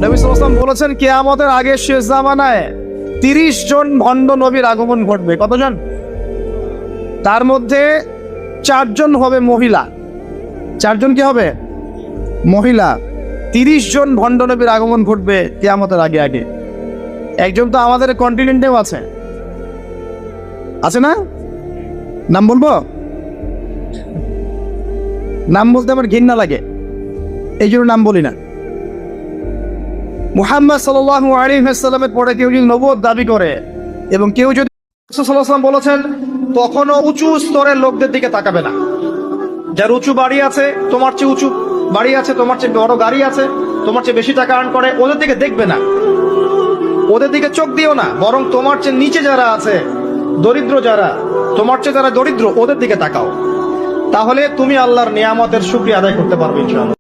নবী সাল্লাল্লাহু আলাইহি ওয়াসাল্লাম বলেছেন কিয়ামতের আগে শেষ জামানায় 30 জন ভণ্ড নবীর আগমন ঘটবে। কতজন? তার মধ্যে 4 জন হবে মহিলা। 4 জন কি হবে? মহিলা। 30 জন ভণ্ড নবীর আগমন ঘটবে কিয়ামতের আগে আগে। একজন তো আমাদের কন্টিনেন্টেও আছে, আছে না? নাম বলবো? নাম বলতে আমার ঘৃণা লাগে, এই জন্য নাম বলি না। মুহাম্মদ সাল্লাল্লাহু আলাইহি ওয়াসাল্লামের পরে কেউ যদি নবুয়ত দাবি করে এবং কেউ যদি, রাসূল সাল্লাল্লাহু আলাইহি ওয়াসাল্লাম বলেছেন কখনো উঁচু স্তরের লোকদের দিকে তাকাবে না। যার উঁচু বাড়ি আছে, তোমার চেয়ে উঁচু বাড়ি আছে, তোমার চেয়ে বড় গাড়ি আছে, তোমার চেয়ে বেশি টাকা আর্ন করে, ওদের দিকে দেখবে না, ওদের দিকে চোখ দিও না। বরং তোমার চেয়ে নিচে যারা আছে, দরিদ্র যারা, তোমার চেয়ে যারা দরিদ্র, ওদের দিকে তাকাও। তাহলে তুমি আল্লাহর নিয়ামতের শুকরিয়া আদায় করতে পারবে ইনশাআল্লাহ।